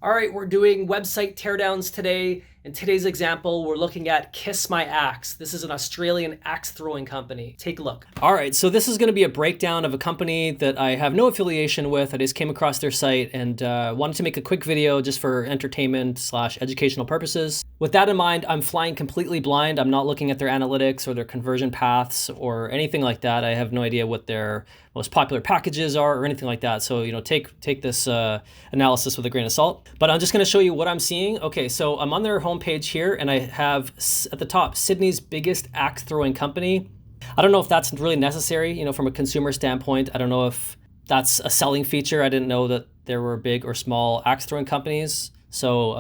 All right, we're doing website teardowns today. In today's example, we're looking at Kiss My Axe. This is an Australian axe throwing company. Take a look. All right, so this is gonna be a breakdown of a company that I have no affiliation with. I just came across their site and wanted to make a quick video just for entertainment/educational purposes. With that in mind, I'm flying completely blind. I'm not looking at their analytics or their conversion paths or anything like that. I have no idea what their most popular packages are or anything like that. So, take this analysis with a grain of salt. But I'm just gonna show you what I'm seeing. Okay, so I'm on their homepage here and I have at the top, Sydney's biggest axe throwing company. I don't know if that's really necessary, from a consumer standpoint. I don't know if that's a selling feature. I didn't know that there were big or small axe throwing companies. So,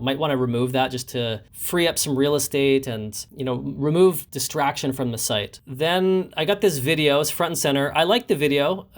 might want to remove that just to free up some real estate and, remove distraction from the site. Then I got this video, it's front and center. I like the video,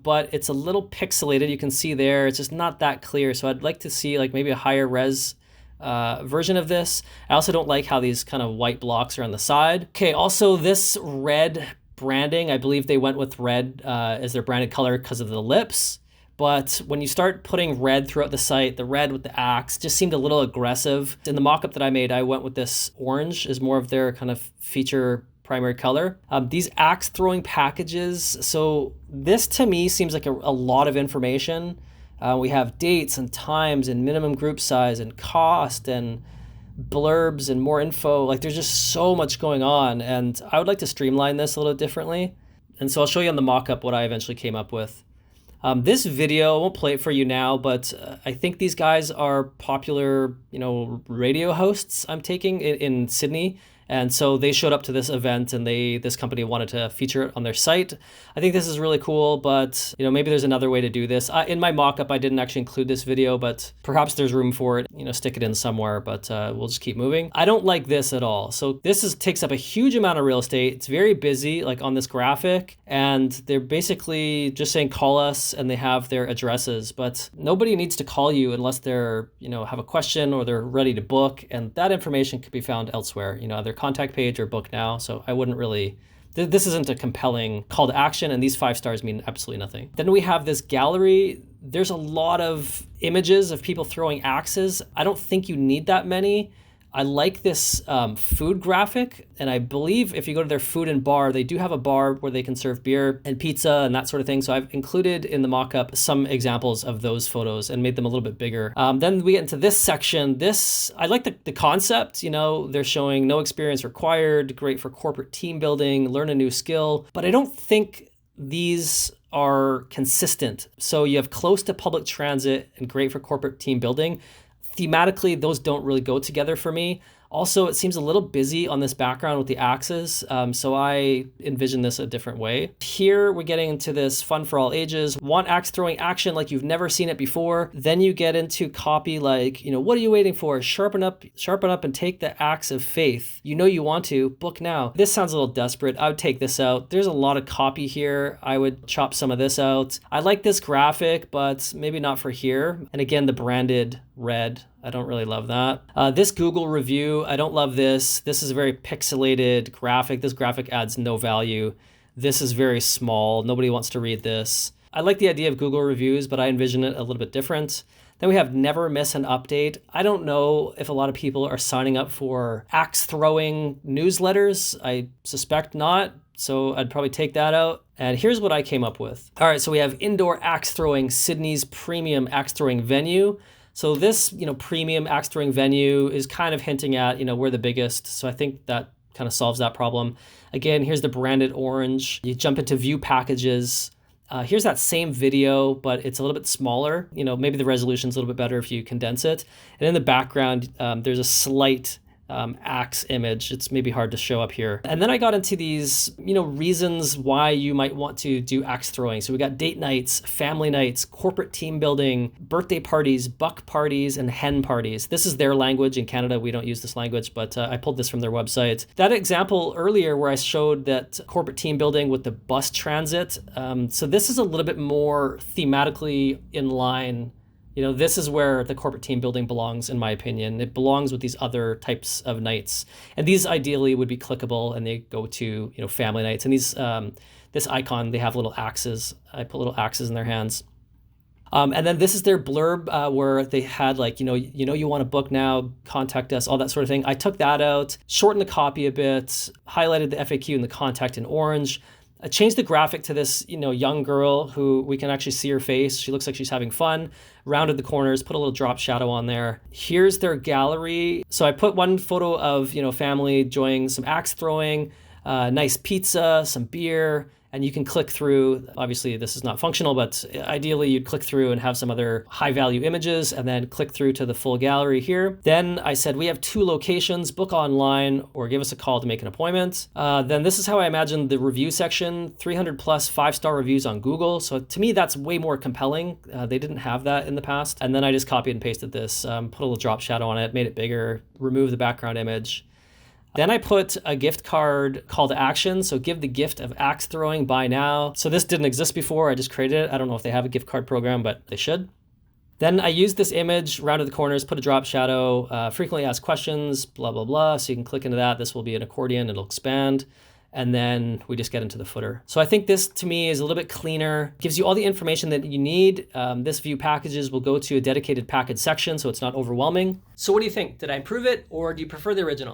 but it's a little pixelated. You can see there, it's just not that clear. So I'd like to see like maybe a higher res version of this. I also don't like how these kind of white blocks are on the side. Okay, also this red branding, I believe they went with red as their branded color because of the lips. But when you start putting red throughout the site, the red with the axe just seemed a little aggressive. In the mock-up that I made, I went with this orange as more of their kind of feature primary color. These axe throwing packages, so this to me seems like a lot of information. We have dates and times and minimum group size and cost and blurbs and more info. Like there's just so much going on, and I would like to streamline this a little differently. And so I'll show you on the mock-up what I eventually came up with. This video, I won't play it for you now, but I think these guys are popular, radio hosts I'm taking in Sydney. And so they showed up to this event and this company wanted to feature it on their site. I think this is really cool, but maybe there's another way to do this. In my mock-up, I didn't actually include this video, but perhaps there's room for it, stick it in somewhere, but we'll just keep moving. I don't like this at all. So this takes up a huge amount of real estate. It's very busy, like on this graphic, and they're basically just saying call us and they have their addresses, but nobody needs to call you unless they're, have a question or they're ready to book, and that information could be found elsewhere, either contact page or book now. So I wouldn't really, this isn't a compelling call to action, and these 5 stars mean absolutely nothing. Then we have this gallery. There's a lot of images of people throwing axes. I don't think you need that many. I like this food graphic, and I believe if you go to their food and bar, they do have a bar where they can serve beer and pizza and that sort of thing. So I've included in the mock-up some examples of those photos and made them a little bit bigger. Then we get into this section. I like the concept, they're showing no experience required, great for corporate team building, learn a new skill, but I don't think these are consistent. So you have close to public transit and great for corporate team building. Thematically, those don't really go together for me. Also, it seems a little busy on this background with the axes, so I envision this a different way. Here, we're getting into this fun for all ages, want axe throwing action like you've never seen it before. Then you get into copy like, what are you waiting for? Sharpen up and take the axe of faith. You want to, book now. This sounds a little desperate. I would take this out. There's a lot of copy here. I would chop some of this out. I like this graphic, but maybe not for here. And again, the branded red, I don't really love that. This Google review, I don't love this. This is a very pixelated graphic. This graphic adds no value. This is very small. Nobody wants to read this. I like the idea of Google reviews, but I envision it a little bit different. Then we have never miss an update. I don't know if a lot of people are signing up for axe throwing newsletters. I suspect not. So I'd probably take that out. And here's what I came up with. All right, so we have indoor axe throwing, Sydney's premium axe throwing venue. So this, premium axe throwing venue is kind of hinting at, we're the biggest. So I think that kind of solves that problem. Again, here's the branded orange. You jump into view packages. Here's that same video, but it's a little bit smaller. Maybe the resolution's a little bit better if you condense it. And in the background, there's a slight axe image. It's maybe hard to show up here. And then I got into these, reasons why you might want to do axe throwing. So we got date nights, family nights, corporate team building, birthday parties, buck parties, and hen parties. This is their language. In Canada, we don't use this language, but I pulled this from their website. That example earlier where I showed that corporate team building with the bus transit. So this is a little bit more thematically in line. This is where the corporate team building belongs, in my opinion. It belongs with these other types of nights. And these ideally would be clickable, and they go to, family nights. And these, this icon, they have little axes. I put little axes in their hands. And then this is their blurb where they had like, you want to book now, contact us, all that sort of thing. I took that out, shortened the copy a bit, highlighted the FAQ and the contact in orange. I changed the graphic to this, young girl who we can actually see her face. She looks like she's having fun. Rounded the corners, put a little drop shadow on there. Here's their gallery. So I put one photo of, family enjoying some axe throwing, nice pizza, some beer, and you can click through. Obviously, this is not functional, but ideally you'd click through and have some other high value images and then click through to the full gallery here. Then I said, we have 2 locations, book online or give us a call to make an appointment. Then this is how I imagine the review section, 300 plus 5-star reviews on Google. So to me, that's way more compelling. They didn't have that in the past. And then I just copied and pasted this, put a little drop shadow on it, made it bigger, removed the background image. Then I put a gift card call to action. So give the gift of axe throwing, buy now. So this didn't exist before. I just created it. I don't know if they have a gift card program, but they should. Then I used this image, rounded the corners, put a drop shadow, frequently asked questions, blah, blah, blah. So you can click into that. This will be an accordion. It'll expand. And then we just get into the footer. So I think this to me is a little bit cleaner, gives you all the information that you need. This view packages will go to a dedicated package section, so it's not overwhelming. So what do you think? Did I improve it or do you prefer the original?